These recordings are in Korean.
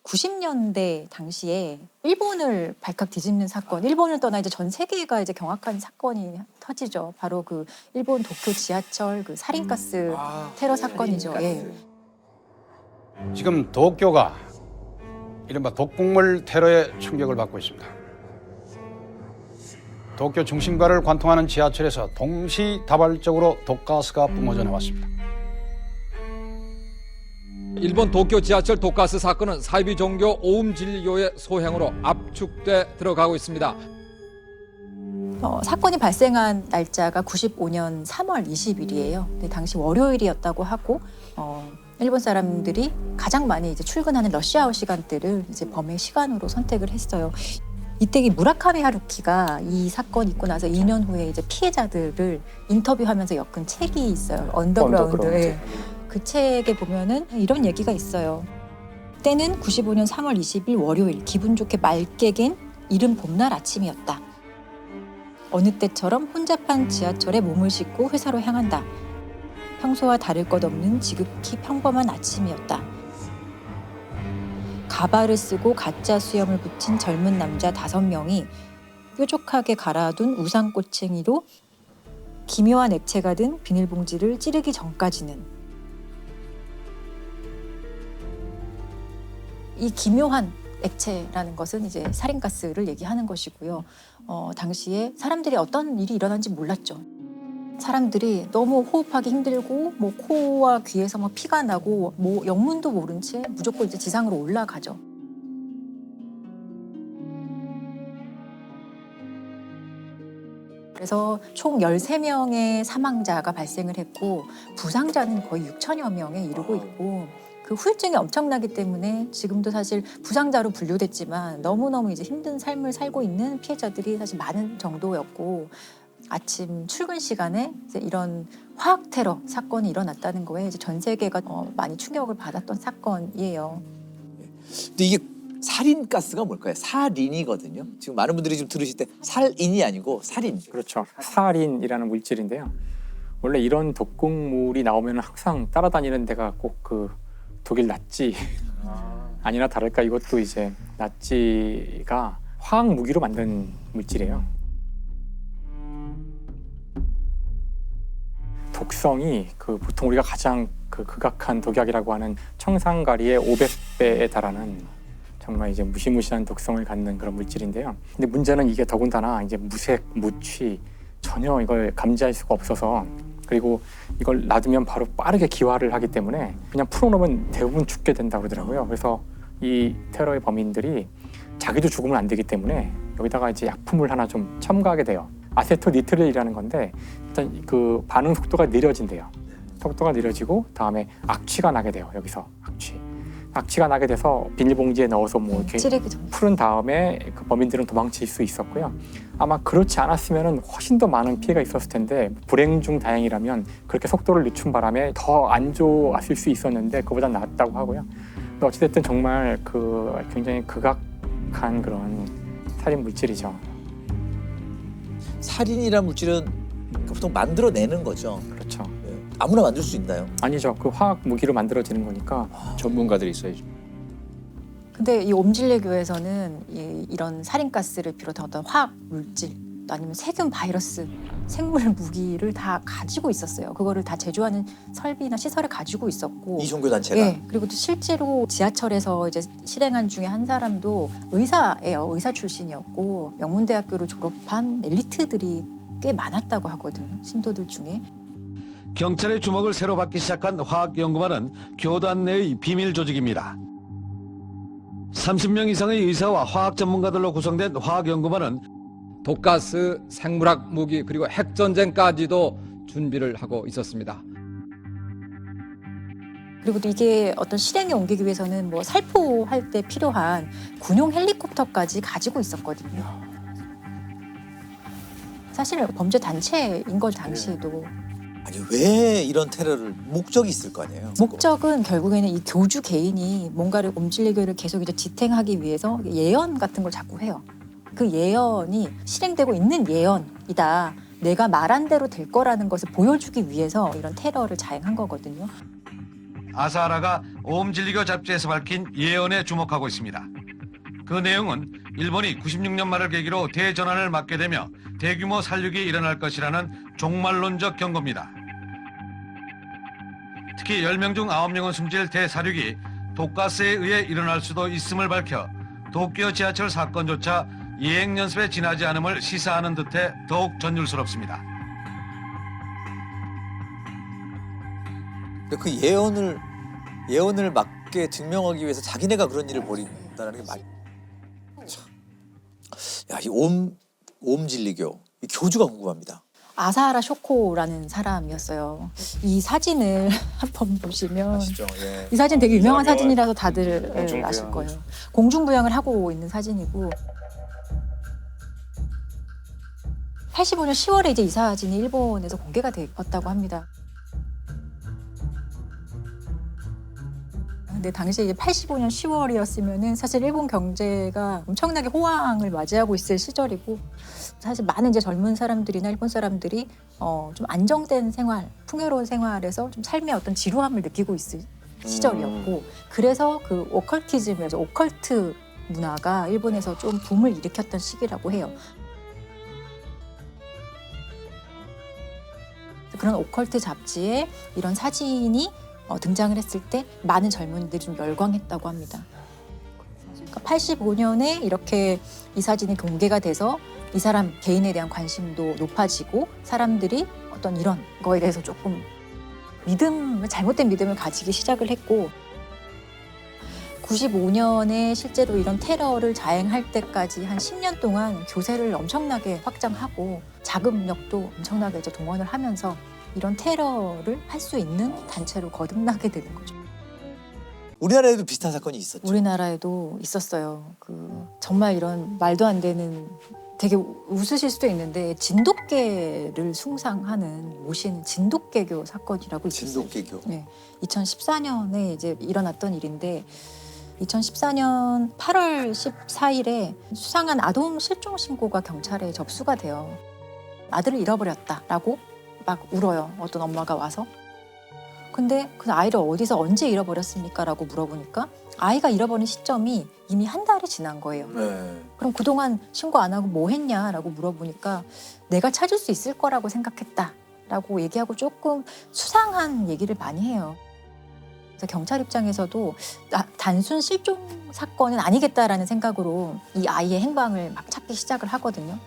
90년대 당시에 일본을 발칵 뒤집는 사건, 일본을 떠나 이제 전 세계가 이제 경악한 사건이 터지죠. 바로 그 일본 도쿄 지하철 그 살인가스 테러 사건이죠. 예. 지금 도쿄가 이른바 독극물 테러의 충격을 받고 있습니다. 도쿄 중심가를 관통하는 지하철에서 동시다발적으로 독가스가 뿜어져 나왔습니다. 일본 도쿄 지하철 독가스 사건은 사이비 종교 오움 진리교의 소행으로 압축돼 들어가고 있습니다. 사건이 발생한 날짜가 95년 3월 20일이에요. 근데 당시 월요일이었다고 하고 일본 사람들이 가장 많이 이제 출근하는 러시아워 시간대를 이제 범행 시간으로 선택을 했어요. 이때 이 무라카미 하루키가 이 사건 있고 나서 2년 후에 이제 피해자들을 인터뷰하면서 엮은 책이 있어요. 언더그라운드. 예. 그 책에 보면은 이런 얘기가 있어요. 때는 95년 3월 20일 월요일, 기분 좋게 맑게 갠 이른 봄날 아침이었다. 어느 때처럼 혼잡한 지하철에 몸을 싣고 회사로 향한다. 평소와 다를 것 없는 지극히 평범한 아침이었다. 가발을 쓰고 가짜 수염을 붙인 젊은 남자 5명이 뾰족하게 갈아둔 우산꼬챙이로 기묘한 액체가 든 비닐봉지를 찌르기 전까지는 이 기묘한 액체라는 것은 이제 살인가스를 얘기하는 것이고요. 당시에 사람들이 어떤 일이 일어난지 몰랐죠. 사람들이 너무 호흡하기 힘들고 뭐 코와 귀에서 막 피가 나고 뭐 영문도 모른 채 무조건 이제 지상으로 올라가죠. 그래서 총 13명의 사망자가 발생을 했고 부상자는 거의 6천여 명에 이르고 있고 그 후유증이 엄청나기 때문에 지금도 사실 부상자로 분류됐지만 너무너무 이제 힘든 삶을 살고 있는 피해자들이 사실 많은 정도였고 아침 출근 시간에 이제 이런 화학 테러 사건이 일어났다는 거에 이제 전 세계가 많이 충격을 받았던 사건이에요. 근데 이게 살인가스가 뭘까요? 살인이거든요. 지금 많은 분들이 좀 들으실 때 살인이 아니고 살인. 그렇죠. 사린이라는 물질인데요. 원래 이런 독극물이 나오면 항상 따라다니는 데가 꼭 그 독일 나치 아니나 다를까 이것도 이제 나치가 화학 무기로 만든 물질이에요. 독성이 그 보통 우리가 가장 그 극악한 독약이라고 하는 청산가리의 500배에 달하는 정말 이제 무시무시한 독성을 갖는 그런 물질인데요. 근데 문제는 이게 더군다나 이제 무색, 무취 전혀 이걸 감지할 수가 없어서 그리고 이걸 놔두면 바로 빠르게 기화를 하기 때문에 그냥 풀어놓으면 대부분 죽게 된다고 그러더라고요. 그래서 이 테러의 범인들이 자기도 죽으면 안 되기 때문에 여기다가 이제 약품을 하나 좀 첨가하게 돼요. 아세토니트릴이라는 건데 일단 그 반응 속도가 느려진대요. 속도가 느려지고 다음에 악취가 나게 돼요. 여기서 악취가 나게 돼서 비닐봉지에 넣어서 뭐 이렇게 풀은 다음에 그 범인들은 도망칠 수 있었고요. 아마 그렇지 않았으면 훨씬 더 많은 피해가 있었을 텐데 불행 중 다행이라면 그렇게 속도를 늦춘 바람에 더 안 좋았을 수 있었는데 그보다 낫다고 하고요. 어찌됐든 정말 그 굉장히 극악한 그런 살인 물질이죠. 살인이라는 물질은 보통 만들어내는 거죠. 그렇죠. 아무나 만들 수 있나요? 아니죠. 그 화학 무기로 만들어지는 거니까 전문가들이 있어야죠. 근데 이 옴질레교에서는 이런 살인가스를 비롯한 어떤 화학 물질 또 아니면 세균, 바이러스, 생물 무기를 다 가지고 있었어요. 그거를 다 제조하는 설비나 시설을 가지고 있었고 이 종교 단체가. 예, 그리고 또 실제로 지하철에서 이제 실행한 중에 한 사람도 의사예요. 의사 출신이었고 명문대학교를 졸업한 엘리트들이 꽤 많았다고 하거든요. 신도들 중에. 경찰의 주목을 새로 받기 시작한 화학연구반은 교단 내의 비밀 조직입니다. 30명 이상의 의사와 화학 전문가들로 구성된 화학연구반은 독가스, 생물학 무기 그리고 핵전쟁까지도 준비를 하고 있었습니다. 그리고 또 이게 어떤 실행에 옮기기 위해서는 뭐 살포할 때 필요한 군용 헬리콥터까지 가지고 있었거든요. 사실 범죄 단체인 걸 당시에도. 아니 왜 이런 테러를 목적이 있을 거 아니에요? 목적은 결국에는 이 교주 개인이 뭔가를 옴질레교를 계속 이제 지탱하기 위해서 예언 같은 걸 자꾸 해요. 그 예언이 실행되고 있는 예언이다. 내가 말한 대로 될 거라는 것을 보여주기 위해서 이런 테러를 자행한 거거든요. 아사하라가 오음진리교 잡지에서 밝힌 예언에 주목하고 있습니다. 그 내용은 일본이 96년 말을 계기로 대전환을 맞게 되며 대규모 살육이 일어날 것이라는 종말론적 경고입니다. 특히 10명 중 9명은 숨질 대살육이 독가스에 의해 일어날 수도 있음을 밝혀 도쿄 지하철 사건조차 예행 연습에 지나지 않음을 시사하는 듯해 더욱 전율스럽습니다. 그 예언을 맞게 증명하기 위해서 자기네가 그런 일을 벌인다는 게 말이. 참. 야, 이 오음진리교 이 교주가 궁금합니다. 아사하라 쇼코라는 사람이었어요. 이 사진을 한번 보시면 아시죠? 예. 이 사진 되게 유명한 사진이라서 네, 다들 공중부양. 아실 거예요. 공중부양을 하고 있는 사진이고 85년 10월에 이제 이 사진이 일본에서 공개가 되었다고 합니다. 근데 당시에 이제 85년 10월이었으면은 사실 일본 경제가 엄청나게 호황을 맞이하고 있을 시절이고 사실 많은 이제 젊은 사람들이나 일본 사람들이 좀 안정된 생활, 풍요로운 생활에서 좀 삶의 어떤 지루함을 느끼고 있을 시절이었고 그래서 그 오컬티즘이어서 오컬트 문화가 일본에서 좀 붐을 일으켰던 시기라고 해요. 그런 오컬트 잡지에 이런 사진이 등장을 했을 때 많은 젊은이들이 좀 열광했다고 합니다. 그러니까 85년에 이렇게 이 사진이 공개가 돼서 이 사람 개인에 대한 관심도 높아지고 사람들이 어떤 이런 거에 대해서 조금 잘못된 믿음을 가지기 시작을 했고 95년에 실제로 이런 테러를 자행할 때까지 한 10년 동안 교세를 엄청나게 확장하고 자금력도 엄청나게 이제 동원을 하면서 이런 테러를 할 수 있는 단체로 거듭나게 되는 거죠. 우리나라에도 비슷한 사건이 있었죠. 우리나라에도 있었어요. 정말 이런 말도 안 되는 되게 웃으실 수도 있는데 진돗개를 모시는 진돗개교 사건이라고 있었어요. 진돗개교. 네, 2014년에 이제 일어났던 일인데 2014년 8월 14일에 수상한 아동 실종 신고가 경찰에 접수가 돼요. 아들을 잃어버렸다라고 막 울어요. 어떤 엄마가 와서. 근데 그 아이를 어디서 언제 잃어버렸습니까? 라고 물어보니까 아이가 잃어버린 시점이 이미 한 달이 지난 거예요. 네. 그럼 그동안 신고 안 하고 뭐 했냐라고 물어보니까 내가 찾을 수 있을 거라고 생각했다라고 얘기하고 조금 수상한 얘기를 많이 해요. 그래서 경찰 입장에서도 단순 실종 사건은 아니겠다라는 생각으로 이 아이의 행방을 막 찾기 시작을 하거든요.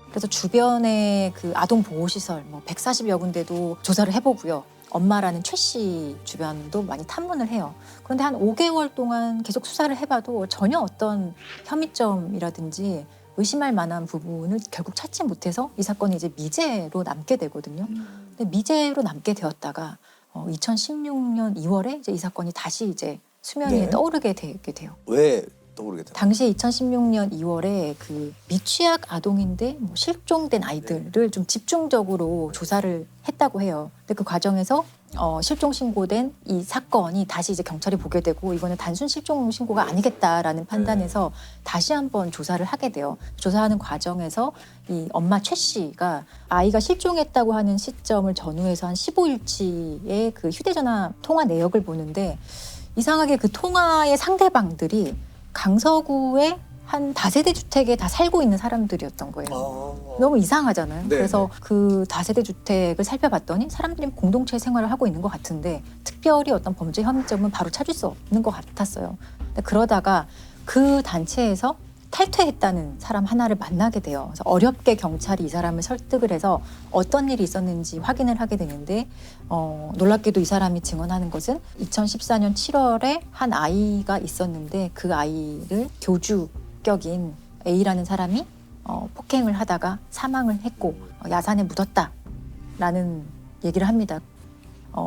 그래서 주변의 그 아동 보호시설 140여 군데도 조사를 해보고요. 엄마라는 최 씨 주변도 많이 탐문을 해요. 그런데 한 5개월 동안 계속 수사를 해봐도 전혀 어떤 혐의점이라든지 의심할 만한 부분을 결국 찾지 못해서 이 사건이 이제 미제로 남게 되거든요. 근데 미제로 남게 되었다가 2016년 2월에 이제 이 사건이 다시 이제 수면 위에 네. 떠오르게 되게 돼요. 왜 떠오르게 되나요? 당시에 2016년 2월에 그 미취학 아동인데 실종된 아이들을 좀 집중적으로 조사를 했다고 해요. 근데 그 과정에서 실종 신고된 이 사건이 다시 이제 경찰이 보게 되고 이거는 단순 실종 신고가 아니겠다라는 판단에서 다시 한번 조사를 하게 돼요. 조사하는 과정에서 이 엄마 최 씨가 아이가 실종했다고 하는 시점을 전후해서 한 15일치의 그 휴대전화 통화 내역을 보는데 이상하게 그 통화의 상대방들이 강서구의 한 다세대 주택에 다 살고 있는 사람들이었던 거예요. 너무 이상하잖아요. 네, 그래서 그 다세대 주택을 살펴봤더니 사람들이 공동체 생활을 하고 있는 것 같은데 특별히 어떤 범죄 혐의점은 바로 찾을 수 없는 것 같았어요. 근데 그러다가 그 단체에서 탈퇴했다는 사람 하나를 만나게 돼요. 그래서 어렵게 경찰이 이 사람을 설득을 해서 어떤 일이 있었는지 확인을 하게 되는데 놀랍게도 이 사람이 증언하는 것은 2014년 7월에 한 아이가 있었는데 그 아이를 교주격인 A라는 사람이 폭행을 하다가 사망을 했고 야산에 묻었다라는 얘기를 합니다.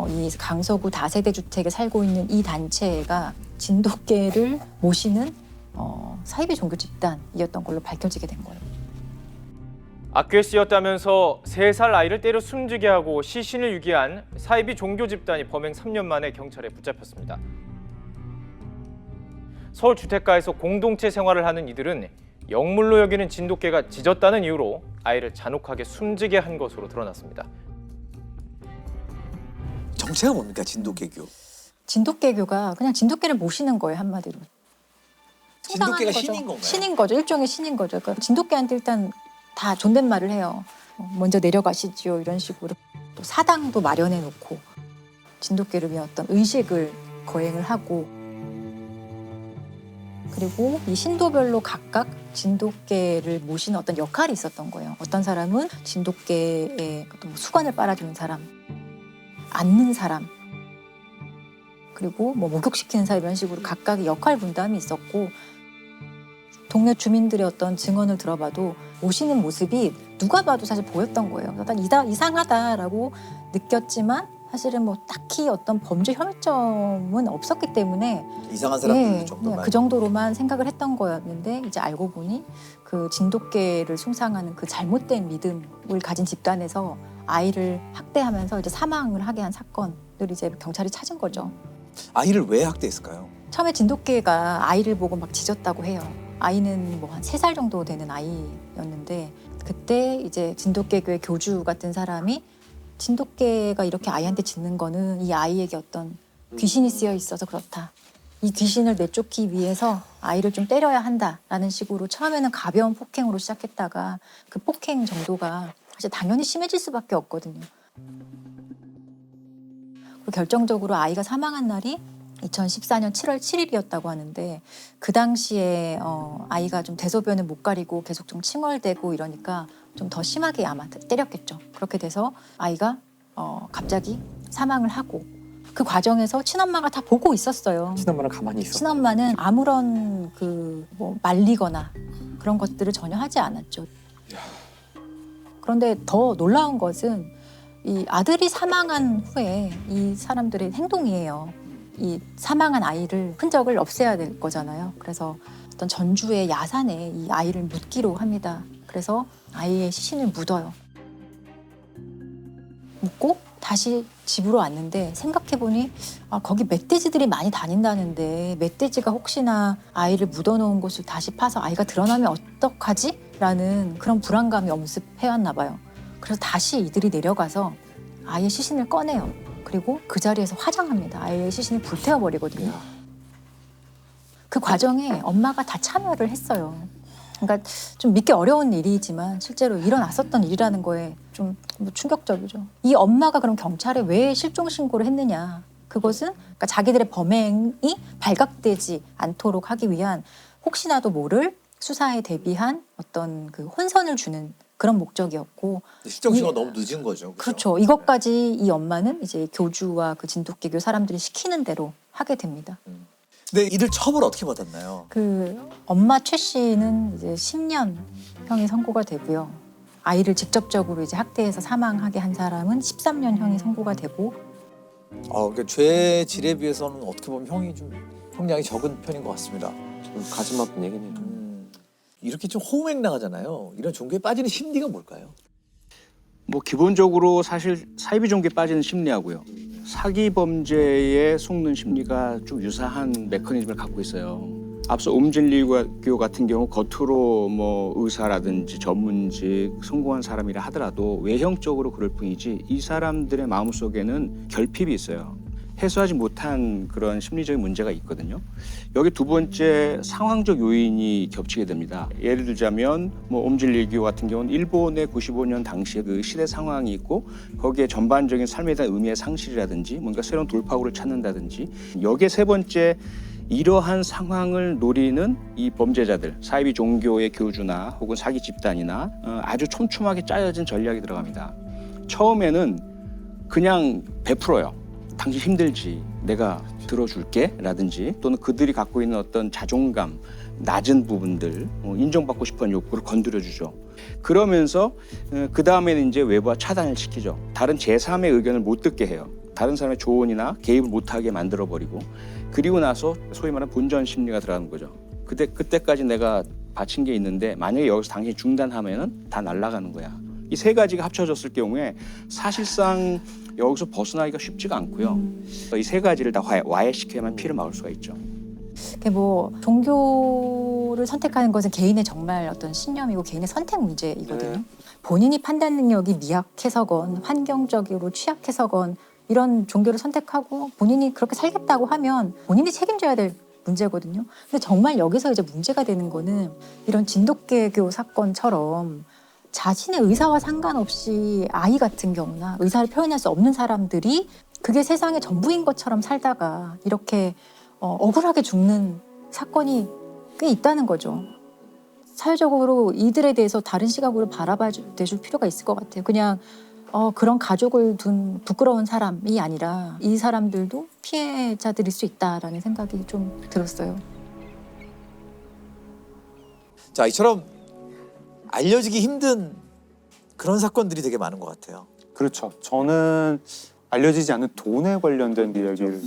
이 강서구 다세대 주택에 살고 있는 이 단체가 진돗개를 모시는 사이비 종교 집단이었던 걸로 밝혀지게 된 거예요. 악귀에 쓰였다면서 3살 아이를 때려 숨지게 하고 시신을 유기한 사이비 종교 집단이 범행 3년 만에 경찰에 붙잡혔습니다. 서울 주택가에서 공동체 생활을 하는 이들은 영물로 여기는 진돗개가 짖었다는 이유로 아이를 잔혹하게 숨지게 한 것으로 드러났습니다. 정체가 뭡니까 진돗개교? 진돗개교가 그냥 진돗개를 모시는 거예요, 한마디로. 진돗개가 숭상하는 거죠. 신인 건가요? 신인 거죠. 일종의 신인 거죠. 그러니까 진돗개한테 일단 다 존댓말을 해요. 먼저 내려가시지요, 이런 식으로. 또 사당도 마련해 놓고 진돗개를 위한 어떤 의식을 거행을 하고, 그리고 이 신도별로 각각 진돗개를 모시는 어떤 역할이 있었던 거예요. 어떤 사람은 진돗개의 어떤 수건을 빨아주는 사람, 앉는 사람, 그리고 뭐 목욕시키는 사람, 이런 식으로 각각의 역할 분담이 있었고, 동네 주민들의 어떤 증언을 들어봐도 모시는 모습이 누가 봐도 사실 보였던 거예요. 일단 이상하다라고 느꼈지만 사실은 뭐 딱히 어떤 범죄 혐의점은 없었기 때문에 이상한 사람들 예, 정도만. 그 정도로만 생각을 했던 거였는데, 이제 알고 보니 그 진돗개를 숭상하는 그 잘못된 믿음을 가진 집단에서 아이를 학대하면서 이제 사망을 하게 한 사건을 이제 경찰이 찾은 거죠. 아이를 왜 학대했을까요? 처음에 진돗개가 아이를 보고 막 짖었다고 해요. 아이는 뭐 한 3살 정도 되는 아이였는데, 그때 이제 진돗개교의 교주 같은 사람이 진돗개가 이렇게 아이한테 짖는 거는 이 아이에게 어떤 귀신이 쓰여 있어서 그렇다. 이 귀신을 내쫓기 위해서 아이를 좀 때려야 한다라는 식으로 처음에는 가벼운 폭행으로 시작했다가 그 폭행 정도가 사실 당연히 심해질 수밖에 없거든요. 그리고 결정적으로 아이가 사망한 날이 2014년 7월 7일이었다고 하는데, 그 당시에 아이가 좀 대소변을 못 가리고 계속 좀 칭얼대고 이러니까 좀 더 심하게 아마 때렸겠죠. 그렇게 돼서 아이가 갑자기 사망을 하고, 그 과정에서 친엄마가 다 보고 있었어요. 친엄마는 가만히 있어. 친엄마는 아무런 뭐 말리거나 그런 것들을 전혀 하지 않았죠. 그런데 더 놀라운 것은 이 아들이 사망한 후에 이 사람들의 행동이에요. 이 사망한 아이를 흔적을 없애야 될 거잖아요. 그래서 어떤 전주의 야산에 이 아이를 묻기로 합니다. 그래서 아이의 시신을 묻어요. 묻고 다시 집으로 왔는데, 생각해보니 거기 멧돼지들이 많이 다닌다는데 멧돼지가 혹시나 아이를 묻어놓은 곳을 다시 파서 아이가 드러나면 어떡하지? 라는 그런 불안감이 엄습해왔나 봐요. 그래서 다시 이들이 내려가서 아이의 시신을 꺼내요. 그리고 그 자리에서 화장합니다. 아이의 시신을 불태워버리거든요. 그 과정에 엄마가 다 참여를 했어요. 그러니까 좀 믿기 어려운 일이지만 실제로 일어났었던 일이라는 거에 좀 충격적이죠. 이 엄마가 그럼 경찰에 왜 실종 신고를 했느냐? 그것은 그러니까 자기들의 범행이 발각되지 않도록 하기 위한, 혹시나도 모를 수사에 대비한 어떤 그 혼선을 주는 그런 목적이었고, 실종 신고가 너무 늦은 거죠. 그렇죠. 이것까지 이 엄마는 이제 교주와 그 진돗개교 사람들이 시키는 대로 하게 됩니다. 근데 이들 처벌 어떻게 받았나요? 그 엄마 최 씨는 이제 10년 형이 선고가 되고요. 아이를 직접적으로 이제 학대해서 사망하게 한 사람은 13년 형이 선고가 되고. 그러니까 죄 질에 비해서는 어떻게 보면 형량이 적은 편인 것 같습니다. 좀 가슴 아픈 얘기네요. 이렇게 좀 호응행랑하잖아요. 이런 종교에 빠지는 심리가 뭘까요? 뭐 기본적으로 사실 사이비 종교에 빠지는 심리하고요, 사기 범죄에 속는 심리가 좀 유사한 메커니즘을 갖고 있어요. 앞서 옴진리교 같은 경우 겉으로 뭐 의사라든지 전문직 성공한 사람이라 하더라도 외형적으로 그럴 뿐이지 이 사람들의 마음속에는 결핍이 있어요. 해소하지 못한 그런 심리적인 문제가 있거든요. 여기 두 번째 상황적 요인이 겹치게 됩니다. 예를 들자면 뭐 옴진리교 같은 경우는 일본의 95년 당시의 그 시대 상황이 있고, 거기에 전반적인 삶에 대한 의미의 상실이라든지 뭔가 새로운 돌파구를 찾는다든지, 여기에 세 번째 이러한 상황을 노리는 이 범죄자들, 사이비 종교의 교주나 혹은 사기 집단이나 아주 촘촘하게 짜여진 전략이 들어갑니다. 처음에는 그냥 베풀어요. 당신 힘들지, 내가 들어줄게 라든지, 또는 그들이 갖고 있는 어떤 자존감, 낮은 부분들, 인정받고 싶은 욕구를 건드려주죠. 그러면서 그 다음에는 이제 외부와 차단을 시키죠. 다른 제3의 의견을 못 듣게 해요. 다른 사람의 조언이나 개입을 못하게 만들어버리고, 그리고 나서 소위 말하는 본전 심리가 들어가는 거죠. 그때까지 내가 바친 게 있는데 만약에 여기서 당신이 중단하면은 다 날아가는 거야. 이 세 가지가 합쳐졌을 경우에 사실상 여기서 벗어나기가 쉽지가 않고요. 이 세 가지를 다 와해시켜야만 피를 막을 수가 있죠. 뭐 종교를 선택하는 것은 개인의 정말 어떤 신념이고 개인의 선택 문제이거든요. 본인이 판단 능력이 미약해서건 환경적으로 취약해서건 이런 종교를 선택하고 본인이 그렇게 살겠다고 하면 본인이 책임져야 될 문제거든요. 근데 정말 여기서 이제 문제가 되는 거는 이런 진돗개교 사건처럼 자신의 의사와 상관없이 아이 같은 경우나 의사를 표현할 수 없는 사람들이 그게 세상의 전부인 것처럼 살다가 이렇게 억울하게 죽는 사건이 꽤 있다는 거죠. 사회적으로 이들에 대해서 다른 시각으로 바라봐 줄 필요가 있을 것 같아요. 그냥 그런 가족을 둔 부끄러운 사람이 아니라 이 사람들도 피해자들일 수 있다라는 생각이 좀 들었어요. 자, 이처럼 알려지기 힘든 그런 사건들이 되게 많은 것 같아요. 그렇죠. 저는 알려지지 않는 돈에 관련된 이야기를